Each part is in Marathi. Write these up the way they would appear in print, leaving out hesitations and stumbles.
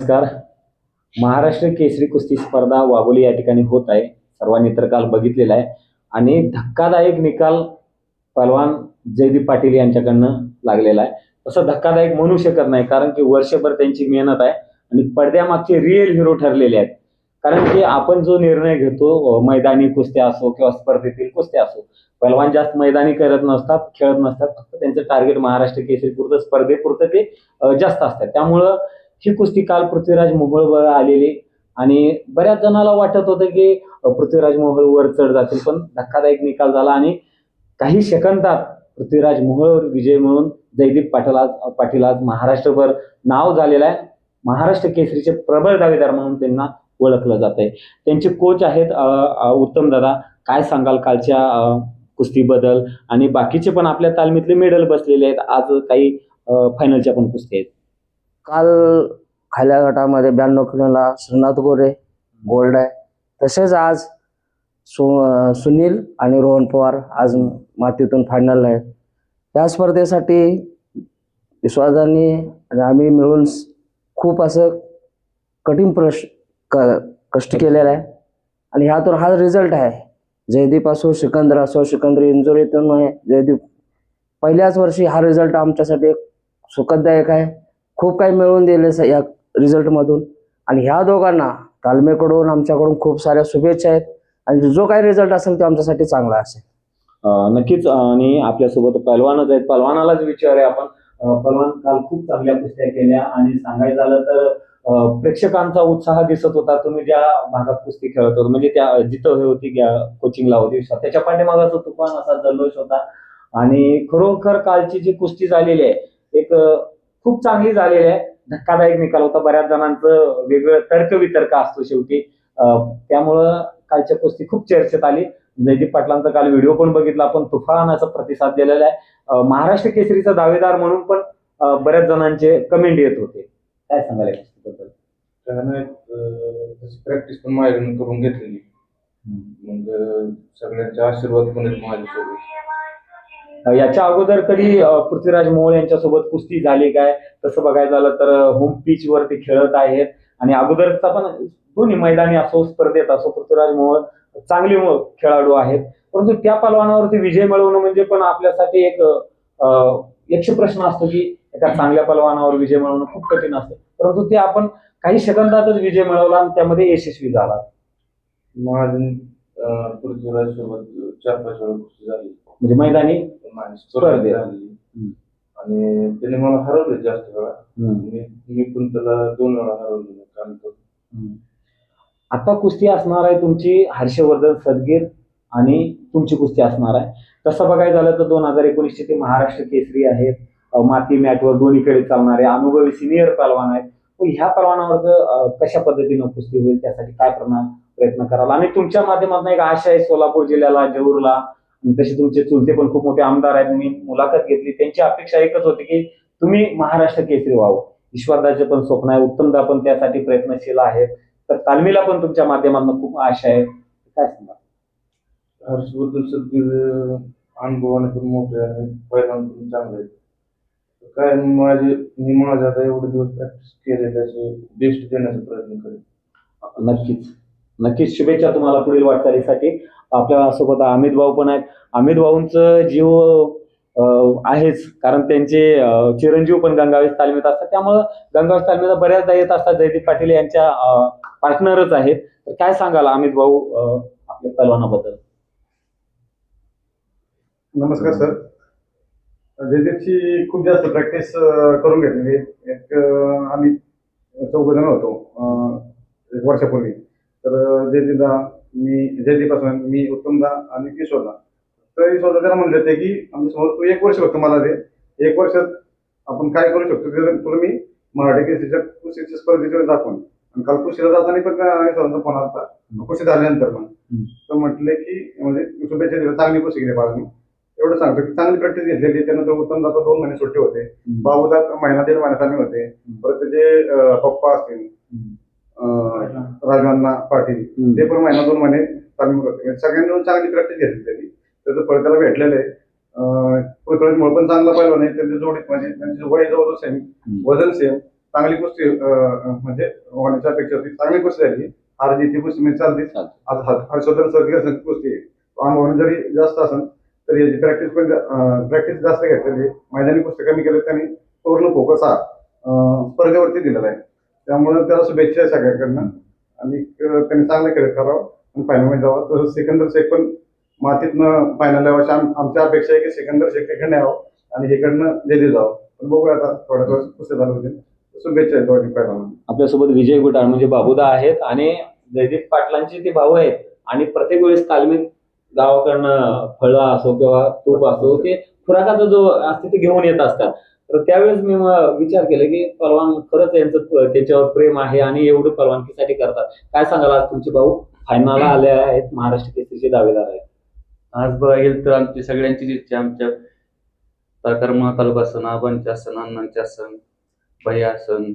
नमस्कार. महाराष्ट्र केसरी कुस्ती स्पर्धा वाघोली या ठिकाणी होत आहे. सर्वांनी तर काल बघितलेला आहे आणि धक्कादायक निकाल पहलवान जयदीप पाटील यांच्याकडनं लागलेला आहे. तसं धक्कादायक म्हणू शकत नाही, कारण की वर्षभर त्यांची मेहनत आहे आणि पडद्यामागचे रिअल हिरो ठरलेले आहेत. कारण की आपण जो निर्णय घेतो, मैदानी कुस्त्या असो किंवा स्पर्धेतील कुस्त्या असो, पहलवान जास्त मैदानी करत नसतात, खेळत नसतात. फक्त त्यांचं टार्गेट महाराष्ट्र केसरी पुरतं, स्पर्धेपुरतं ते जास्त असतात. त्यामुळं ही कुस्ती काल पृथ्वीराज मोहोळवर आलेली आणि बऱ्याच जणाला वाटत होतं की पृथ्वीराज मोहोळ वर चढ जातील, पण धक्कादायक निकाल झाला आणि काही सेकंदात पृथ्वीराज मोहोळवर विजय मिळून जयदीप पाटील आज महाराष्ट्रभर नाव झालेलं आहे. महाराष्ट्र केसरीचे प्रबळ दावेदार म्हणून त्यांना ओळखलं जात आहे. त्यांचे कोच आहेत उत्तम दादा. काय सांगाल कालच्या कुस्तीबद्दल? आणि बाकीचे पण आपल्या तालमीतले मेडल बसलेले आहेत. आज काही फायनलच्या पण कुस्ती आहेत. काल खाल्या गटामध्ये 92 किलोला श्रीनाथ गोरे गोल्ड आहे. तसेच आज सुनील आणि रोहन पवार आज मातीतून फायनल आहे. या स्पर्धेसाठी विश्वासांनी आणि आम्ही मिळून खूप असं कठीण कष्ट केलेलं आहे आणि ह्यातून हा रिझल्ट आहे. जयदीप असो, सिकंदर असो, सिकंदर इंजुरीतून आहे. जयदीप पहिल्याच वर्षी हा रिझल्ट आमच्यासाठी सुखदायक आहे. खूप काही मिळवून दिले या रिझल्टमधून आणि ह्या दोघांना तालमीकडून आमच्याकडून खूप साऱ्या शुभेच्छा आहेत आणि जो काही रिझल्ट असेल तो आमच्यासाठी चांगला असेल. नक्कीच. आणि आपल्यासोबत पहलवानच आहेत. पहलवानालाच विचारूया आपण. पहलवान, काल खूप चांगल्या कुस्त्या केल्या आणि सांगायचं झालं तर प्रेक्षकांचा उत्साह दिसत होता. तुम्ही ज्या भागात कुस्ती खेळत होता, म्हणजे त्या जिथं हे होती, कोचिंगला होती, त्याच्या पाठीमागाचा तुफान असा जल्लोष होता आणि खरोखर कालची जी कुस्ती झालेली आहे एक खूप चांगली झालेली आहे. धक्कादायक निकाल होता. बऱ्याच जणांचं वेगळं तर्कवितर्क असतो शेवटी. त्यामुळं कालच्या कुस्ती खूप चर्चेत आली. जयदीप पाटलांचा काल व्हिडिओ पण बघितला, आपण तुफान असा प्रतिसाद दिलेला आहे. महाराष्ट्र केसरीचा दावेदार म्हणून पण बऱ्याच जणांचे कमेंट येत होते. काय सांगाल याबद्दल? तशी प्रॅक्टिस पण माझ्याकडून करून घेतलेली. मग सगळ्यांचे आशीर्वाद पण आहेत माझ्यासोबत. याच्या अगोदर कधी पृथ्वीराज मोहोळ यांच्यासोबत कुस्ती झाली काय? तसं बघायला झालं तर होम पिच वरती खेळत आहेत आणि अगोदरचा पण दोन्ही मैदानी असो, स्पर्धेत असो, पृथ्वीराज मोहोळ चांगले खेळाडू आहेत. परंतु त्या पलवानावरती विजय मिळवणं म्हणजे पण आपल्यासाठी एक यक्ष प्रश्न असतो की एका चांगल्या पलवानावर विजय मिळवणं खूप कठीण असतं. परंतु ते आपण काही सेकंदातच विजय मिळवला आणि त्यामध्ये यशस्वी झाला. महाजन पृथ्वीराज सोबत 4-5 वेळा कुस्ती झाली, म्हणजे मैदानी स्पर्धेत झाली आणि त्याने मला हरवले जास्त वेळा. मी पण त्याला 2 वेळा हरवलेलं कारण तो. आता कुस्ती असणार आहे तुमची हर्षवर्धन सदगीर आणि तुमची कुस्ती असणार आहे. तसं बघायला झालं तर 2019 ते महाराष्ट्र केसरी आहेत. माती मॅटवर दोन्हीकडे चालणारे अनुभवी सिनियर पहलवान आहेत. ह्या पहलवानावर कशा पद्धतीनं कुस्ती होईल त्यासाठी काय प्रयत्न कराल? आणि तुमच्या माध्यमातून एक आशा आहे सोलापूर जिल्ह्याला, जरूरला, तसे तुमचे चुलते पण खूप मोठे आमदार आहेत. मी मुलाखत घेतली, त्यांची अपेक्षा एकच होती की तुम्ही महाराष्ट्र केसरी व्हावं. विश्वासदाचे पण स्वप्न आहे, उत्तमदा पण त्यासाठी प्रयत्नशील आहेत. तर तालमीला पण तुमच्या माध्यमातून खूप आशा आहे. काय सांगा? हर्षवर्धन सदगीर अनुभवाने पण मोठे आहे, पहिलवान पण चांगले आहेत. काय मी माझ्या आता एवढे दिवस प्रॅक्टिस केले त्याचे बेस्ट देण्याचा प्रयत्न करेन. नक्कीच शुभेच्छा तुम्हाला पुढील वाटचालीसाठी. आपल्या सोबत अमित भाऊ पण आहेत. अमित भाऊंचं जीव आहेच, कारण त्यांचे चिरंजीव पण गंगावेश तालमीत असतात. त्यामुळं गंगावेश तालमीला बऱ्याचदा येत असतात. जयदीप पाटील यांच्या पार्टनरच आहेत. तर काय सांगाल अमित भाऊ आपल्या पहलवानाबद्दल? नमस्कार सर. जयदीपची खूप जास्त प्रॅक्टिस करून घेतलेली. आम्ही 4 जण होतो 1 वर्षापूर्वी. तर जयदीप असं मी उत्तमदा आणि किशोरदा. तर किशोरदा त्याला म्हणले होते की आमच्यासमोर तू 1 वर्ष फक्त मला दे, 1 वर्षात आपण काय करू शकतो तुला मी मराठी केसरीच्या कुस्तीच्या स्पर्धेच्या दाखवून. आणि काल कुस्तीला जाताना पण किशोरांचा फोन आला, कुस्ती झाल्यानंतर पण तर म्हटले की म्हणजे शुभेच्छा दिल्या, चांगली कुस्ती केली बाळांनी. एवढं सांगतो की चांगली प्रॅक्टिस घेतलेली. त्यानंतर उत्तमदाचा 2 महिने सुट्टी होते, बाबूदा महिना 1.5 महिन्यात आम्ही होते. परत त्याचे पप्पा असतील राजवान्ना पाटील, ते पण महिना 2 महिने तालीम करते. सगळ्यांनी मिळून चांगली प्रॅक्टिस घेतली त्यांनी. त्याचं फळ त्याला भेटलेलं आहे. पृथ्वीराज मोहोळ पण चांगला पहिलवान आहे. त्यांच्या जोडीत म्हणजे त्यांची वय जवळजवळ सेम, वजन सेम. चांगली कुस्ती म्हणजे होण्याची अपेक्षा होती. चांगली कुस्ती झाली. हार जिती कुस्ती म्हणजे चालतीच. आता हर्षवर्धन सर कुस्ती आहे. अनुभव जरी जास्त असेल तरी याची प्रॅक्टिस जास्त घेतलेली. मैदानी कुस्ती कमी केली. त्यांनी पूर्ण फोकस हा स्पर्धेवरती दिलेला आहे. त्यामुळे त्याला शुभेच्छा आहे सगळ्यांकडनं. आणि त्यांनी चांगलं खेळ करावं आणि फायनलमध्ये जावं. तसंच सिकंदर शेख पण मातीतनं फायनल यावं अशी आमच्या अपेक्षा आहे की सिकंदर शेख इकडनं यावं आणि इकडनं जयदेव जावं. पण बघूया आता थोड्या दिवस कुस्ती चालू होतील. शुभेच्छा आहेत दोन्ही पहिल्यांदा. आपल्यासोबत विजय गुटाळ म्हणजे बाबूदा आहेत आणि जयदीप पाटलांचे ते भाऊ आहेत आणि प्रत्येक वेळेस तालमीत गावाकडनं फळं असो किंवा तूप असो ते खुराकाचा जो असते ते घेऊन येत असतात. तर त्यावेळेस मी विचार केला की पलवान खरंच यांचं त्याच्यावर प्रेम आहे आणि एवढं पलवानकीसाठी करतात. काय सांगाल, आज तुमचे भाऊ फायनलला आले आहेत, महाराष्ट्र केसरीचे दावेदार आहेत. आज बघायला गेलं तर आमची सगळ्यांचीच इच्छा, आमच्या करमाळा तालुका असन, आबांचे असन, अण्णांचे असन, भैया असन,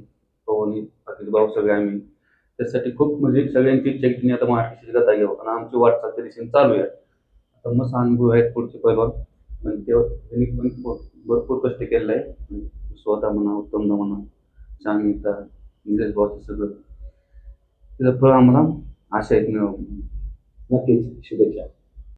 पवनी बाकीचे भाऊ सगळे आम्ही त्यासाठी खूप म्हणजे सगळ्यांची इच्छा की त्यांनी आता महाराष्ट्राची गदा घ्यावं. आणि आमची वाटचाल तरी चालू आहे. आता मस्त अनुभव आहेत पुढचे पैलवान. पण तेव्हा त्यांनी पण भरपूर कष्ट केलेलं आहे. स्वतः म्हणा, उत्तमदा म्हणा, शामिता, निलेश भाऊ सगळं त्याचं फळ आम्हाला आशा आहेत मिळावं. नक्कीच शुभेच्छा.